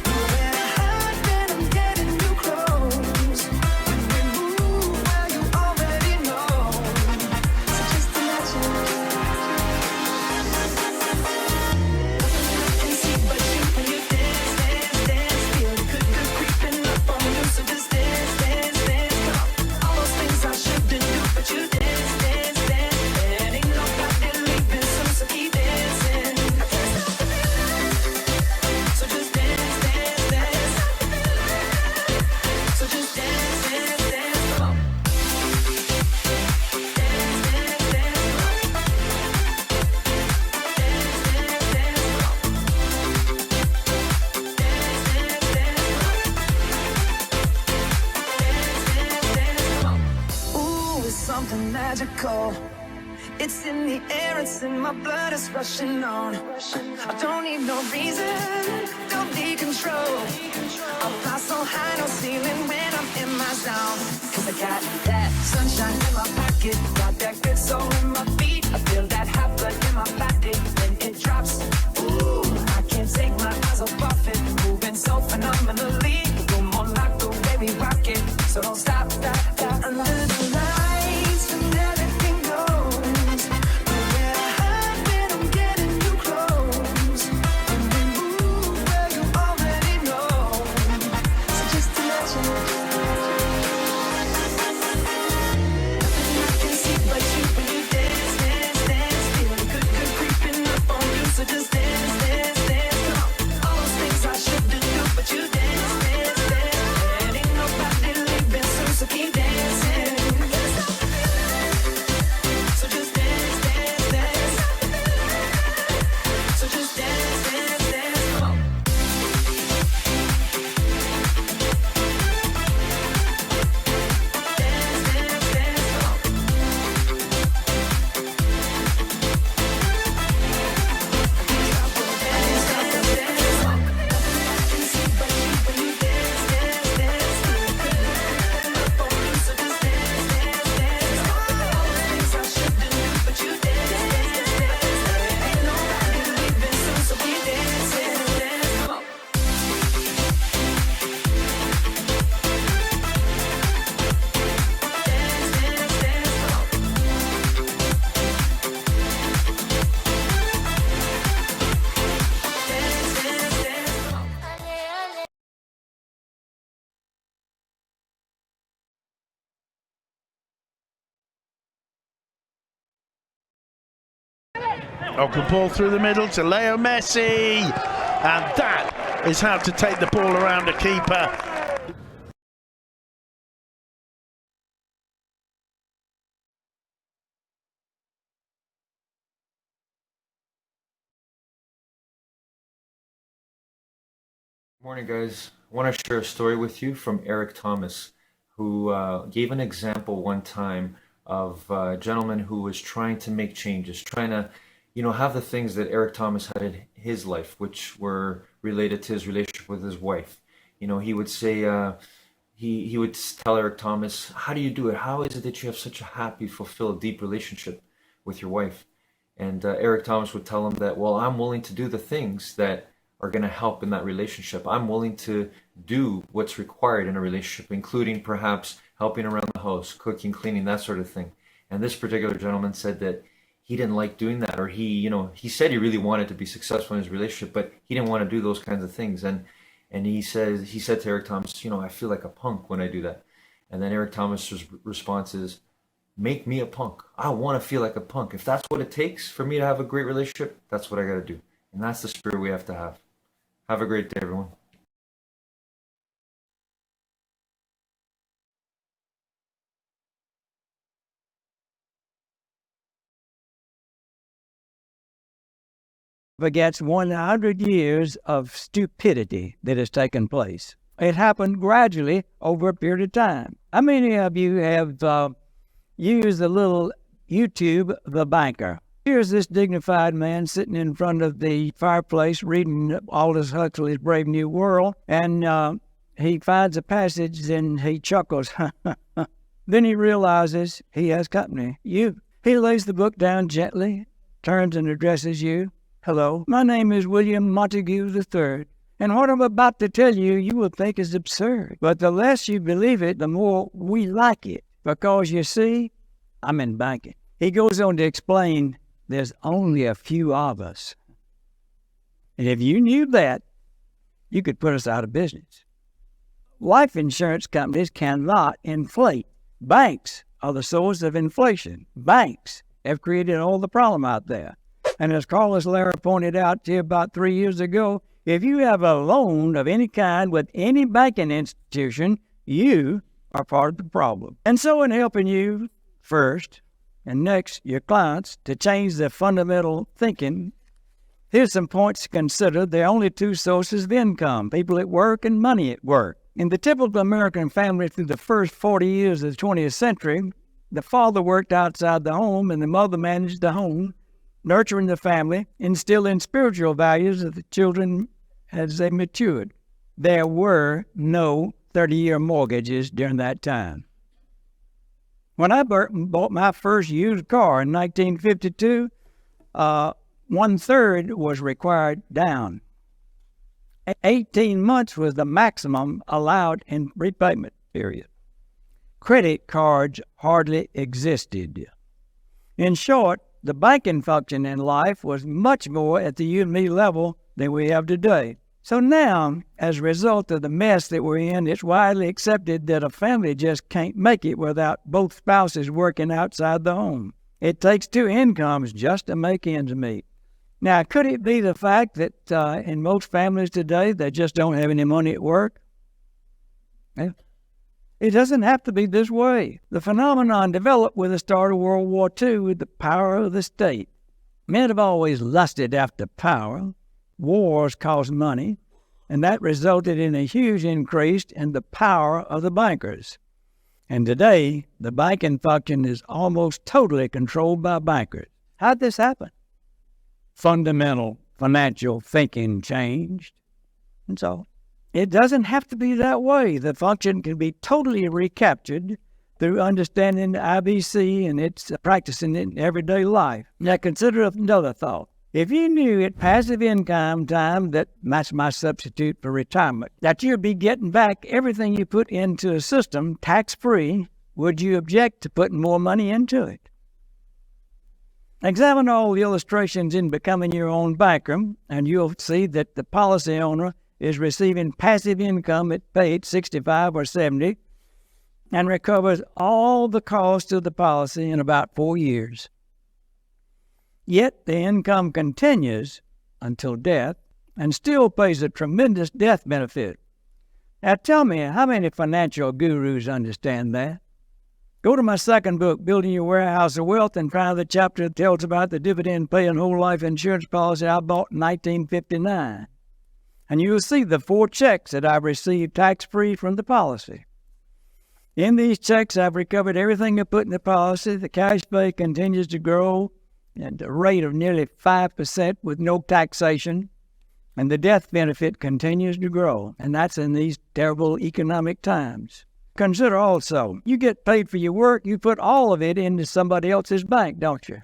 Nowhere to hide when I'm getting too close. When we move, well, you already know. So just imagine. Nothing I can see but you when you dance, dance, dance. Feel the good, good creeping up on you. So just dance, dance, dance. Come on. All those things I shouldn't do, but you dance, dance, dance. And ain't nobody leaving soon, so keep dancing. I can't stop the feeling. So just dance, dance, dance. So just dance, dance, dance. Come on. Dance, dance, dance. Come on. Dance, dance, dance. Come on. Ooh, it's something magical. It's in the air, it's in my blood, it's rushing on. I don't need no reason, don't need control. I fly so high, no ceiling when I'm in my zone. Cause I got that sunshine in my pocket, got that good soul in my feet. I feel that hot blood in my body when it drops. Ooh, I can't take my eyes off it, moving so phenomenally. Room on lock, the way we rock it, so don't stop, stop, stop. Under the lights and everything goes. Nowhere to hide when I'm getting too close. When we move, well, you already know. So just imagine. Nothing I can see but you when you dance, dance, dance. Feel the good, good creeping up on you. So just dance, dance, dance. Come on. All those things I shouldn't do, but you dance, dance, dance. And ain't nobody leaving soon, so keep dancing. Can't stop the feeling. So just dance, dance, dance. So just dance, dance, dance. Come on. Dance, dance, dance. Come on. Open ball through the middle to Leo Messi, and that is how to take the ball around a keeper. Morning, guys. I want to share a story with you from Eric Thomas, who gave an example one time of a gentleman who was trying to make changes, trying to, have the things that Eric Thomas had in his life, which were related to his relationship with his wife. He would say, he would tell Eric Thomas, how do you do it? How is it that you have such a happy, fulfilled, deep relationship with your wife? And Eric Thomas would tell him that, well, I'm willing to do the things that are going to help in that relationship. I'm willing to do what's required in a relationship, including perhaps helping around the house, cooking, cleaning, that sort of thing. And this particular gentleman said that he didn't like doing that, or he said he really wanted to be successful in his relationship, but he didn't want to do those kinds of things. And he said to Eric Thomas, I feel like a punk when I do that. And then Eric Thomas' response is, make me a punk. I want to feel like a punk. If that's what it takes for me to have a great relationship, that's what I got to do. And that's the spirit we have to have. Have a great day, everyone. Begets 100 years of stupidity that has taken place. It happened gradually over a period of time. How many of you have used the little YouTube, The Banker? Here's this dignified man sitting in front of the fireplace reading Aldous Huxley's Brave New World, and he finds a passage and he chuckles. Then he realizes he has company, you. He lays the book down gently, turns and addresses you. Hello, my name is William Montague III, and what I'm about to tell you, you will think is absurd. But the less you believe it, the more we like it. Because you see, I'm in banking. He goes on to explain there's only a few of us. And if you knew that, you could put us out of business. Life insurance companies cannot inflate. Banks are the source of inflation. Banks have created all the problem out there. And as Carlos Lara pointed out to you about 3 years ago, if you have a loan of any kind with any banking institution, you are part of the problem. And so in helping you first, and next your clients, to change their fundamental thinking, here's some points to consider. There are only two sources of income, people at work and money at work. In the typical American family through the first 40 years of the 20th century, the father worked outside the home and the mother managed the home, nurturing the family, instilling spiritual values of the children as they matured. There were no 30-year mortgages during that time. When I bought my first used car in 1952, 1/3 was required down. 18 months was the maximum allowed in repayment period. Credit cards hardly existed. In short, the banking function in life was much more at the you and me level than we have today. So now, as a result of the mess that we're in, it's widely accepted that a family just can't make it without both spouses working outside the home. It takes two incomes just to make ends meet. Now, could it be the fact that in most families today, they just don't have any money at work? Yeah. It doesn't have to be this way. The phenomenon developed with the start of World War II with the power of the state. Men have always lusted after power. Wars cost money, and that resulted in a huge increase in the power of the bankers. And today, the banking function is almost totally controlled by bankers. How'd this happen? Fundamental financial thinking changed. And so it doesn't have to be that way. The function can be totally recaptured through understanding the IBC and its practicing it in everyday life. Now consider another thought. If you knew at passive income time, that's my substitute for retirement, that you'd be getting back everything you put into a system tax-free, would you object to putting more money into it? Examine all the illustrations in Becoming Your Own Banker, and you'll see that the policy owner is receiving passive income at age 65 or 70 and recovers all the cost of the policy in about 4 years. Yet the income continues until death and still pays a tremendous death benefit. Now tell me, how many financial gurus understand that? Go to my second book, Building Your Warehouse of Wealth, and find the chapter that tells about the dividend-paying whole life insurance policy I bought in 1959. And you'll see the 4 checks that I've received tax-free from the policy. In these checks, I've recovered everything I put in the policy. The cash pay continues to grow at a rate of nearly 5% with no taxation. And the death benefit continues to grow. And that's in these terrible economic times. Consider also, you get paid for your work, you put all of it into somebody else's bank, don't you?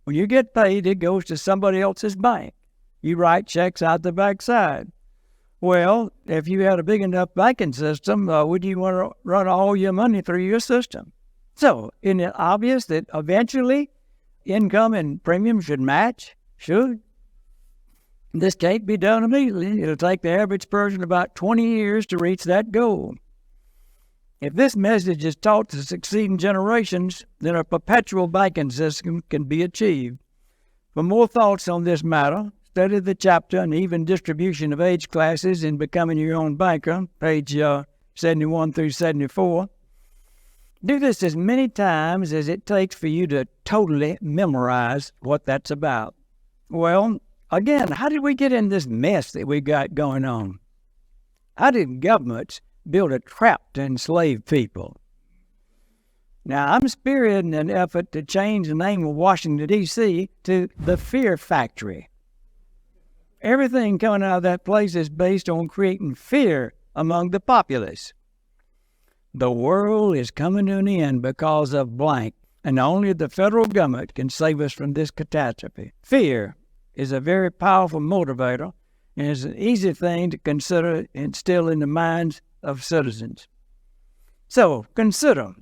When you get paid, it goes to somebody else's bank. You write checks out the backside. Well, if you had a big enough banking system, would you want to run all your money through your system? So, isn't it obvious that eventually income and premium should match? Should. This can't be done immediately. It'll take the average person about 20 years to reach that goal. If this message is taught to succeeding generations, then a perpetual banking system can be achieved. For more thoughts on this matter, study the chapter on even distribution of age classes in Becoming Your Own Banker, page 71 through 74. Do this as many times as it takes for you to totally memorize what that's about. Well, again, how did we get in this mess that we got going on? How did governments build a trap to enslave people? Now, I'm spearheading an effort to change the name of Washington, D.C. to the Fear Factory. Everything coming out of that place is based on creating fear among the populace. The world is coming to an end because of blank, and only the federal government can save us from this catastrophe. Fear is a very powerful motivator, and it's an easy thing to consider and instill in the minds of citizens. So, consider,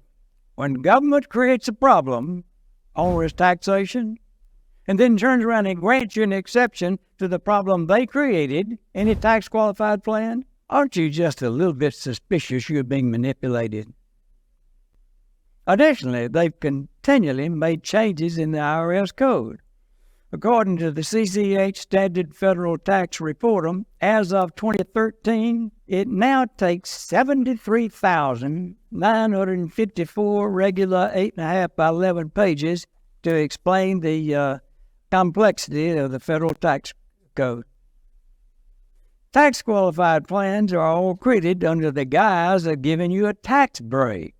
when government creates a problem, onerous taxation, and then turns around and grants you an exception to the problem they created, any tax-qualified plan, aren't you just a little bit suspicious you're being manipulated? Additionally, they've continually made changes in the IRS code. According to the CCH Standard Federal Tax Reporter, as of 2013, it now takes 73,954 regular 8.5 by 11 pages to explain the complexity of the federal tax code. Tax-qualified plans are all created under the guise of giving you a tax break.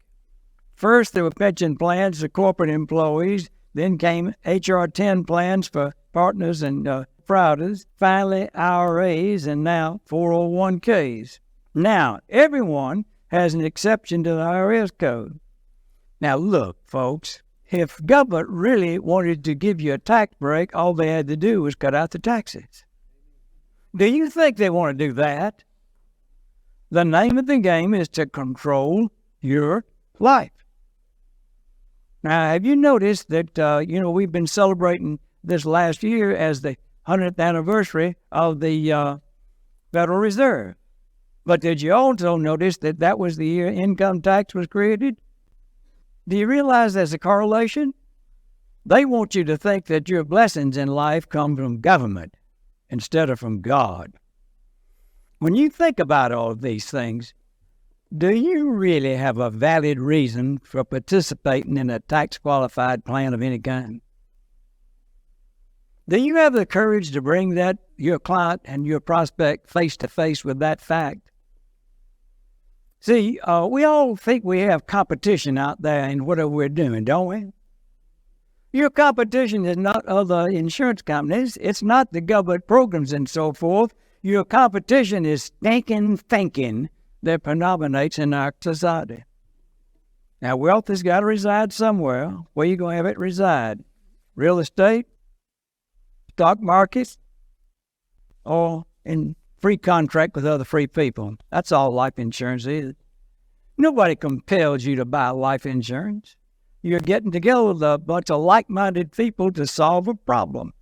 First, there were pension plans for corporate employees, then came HR 10 plans for partners and proprietors, finally IRAs, and now 401ks. Now, everyone has an exception to the IRS code. Now, look, folks, if government really wanted to give you a tax break, all they had to do was cut out the taxes. Do you think they want to do that? The name of the game is to control your life. Now, have you noticed that, we've been celebrating this last year as the 100th anniversary of the Federal Reserve? But did you also notice that that was the year income tax was created? Do you realize there's a correlation? They want you to think that your blessings in life come from government instead of from God. When you think about all of these things, do you really have a valid reason for participating in a tax-qualified plan of any kind? Do you have the courage to bring your client and your prospect face-to-face with that fact? See, we all think we have competition out there in whatever we're doing, don't we? Your competition is not other insurance companies. It's not the government programs and so forth. Your competition is stinking thinking that predominates in our society. Now, wealth has got to reside somewhere. Where are you going to have it reside? Real estate, stock markets, or in free contract with other free people. That's all life insurance is. Nobody compels you to buy life insurance. You're getting together with a bunch of like-minded people to solve a problem.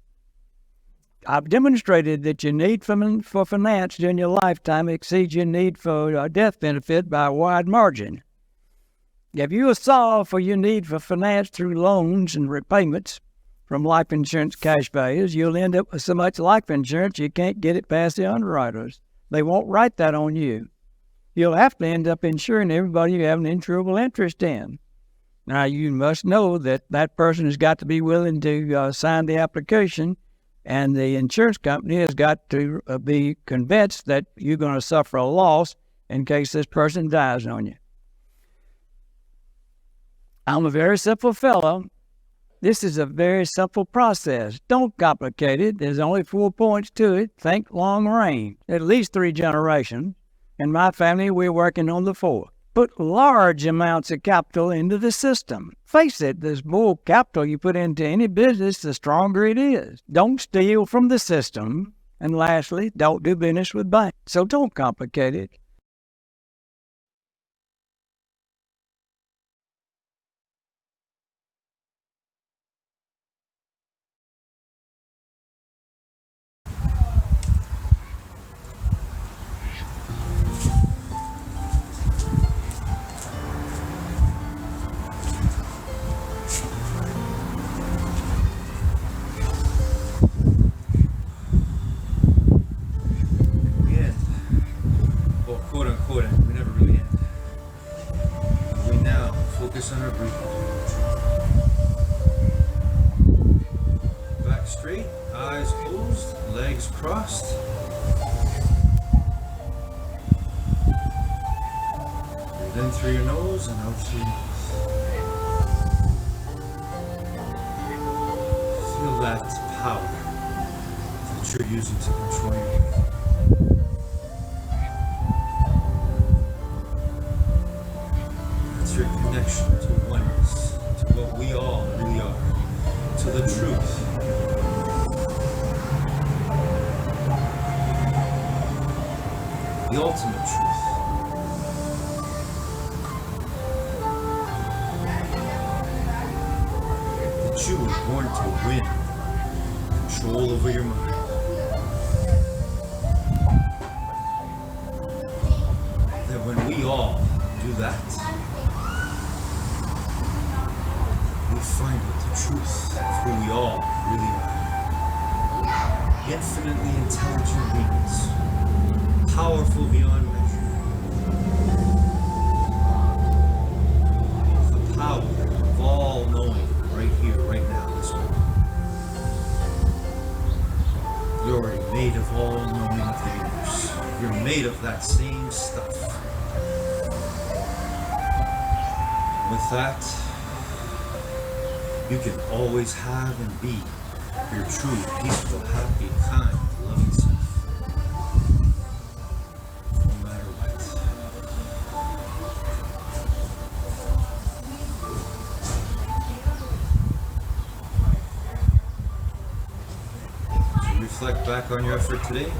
I've demonstrated that your need for finance during your lifetime exceeds your need for a death benefit by a wide margin. If you solve for your need for finance through loans and repayments from life insurance cash values, you'll end up with so much life insurance you can't get it past the underwriters. They won't write that on you. You'll have to end up insuring everybody you have an insurable interest in. Now, you must know that that person has got to be willing to sign the application, and the insurance company has got to be convinced that you're going to suffer a loss in case this person dies on you. I'm a very simple fellow. This is a very simple process. Don't complicate it. There's only 4 points to it. Think long range. At least 3 generations. In my family, we're working on the 4th. Put large amounts of capital into the system. Face it, the more capital you put into any business, the stronger it is. Don't steal from the system. And lastly, don't do business with banks. So don't complicate it. We never really end. We now focus on our breathing. Back straight, eyes closed, legs crossed. In through your nose and out through your mouth. Feel that power that you're using to control your breathing. That's your connection to oneness, to what we all really are, to the truth. The ultimate truth. That you were born to win control over your mind. That when we all do that, we find out the truth of who we all really are. Infinitely intelligent beings, powerful beyond measure. The power of all knowing right here, right now, this moment. You're already made of all knowing of the universe. You're made of that same stuff. With that, you can always have and be your true, peaceful, happy, kind, loving self. No matter what. As you reflect back on your effort today,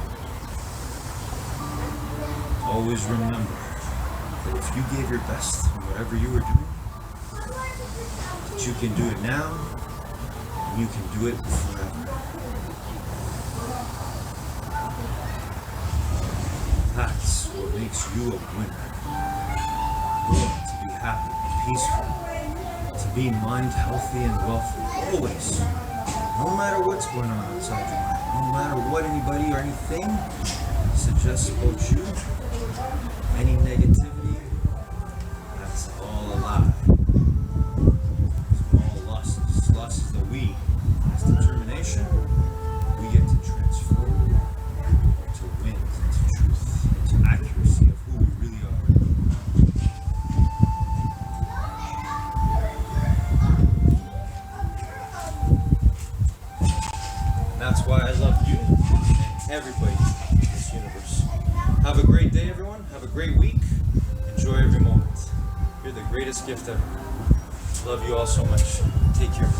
always remember that if you gave your best in whatever you were doing, that you can do it now, and you can do it forever. That's what makes you a winner. Born to be happy, peaceful, to be mind healthy and wealthy, always. No matter what's going on outside your mind, no matter what anybody or anything suggests about you, any negativity, that's all a lie. It's all losses. Losses that we, as determination, we get to transform to win, into truth, into accuracy of who we really are. And that's why I love you and everybody in this universe. Have a great day, everyone. Have a great week. Enjoy every moment. You're the greatest gift ever. Love you all so much. Take care.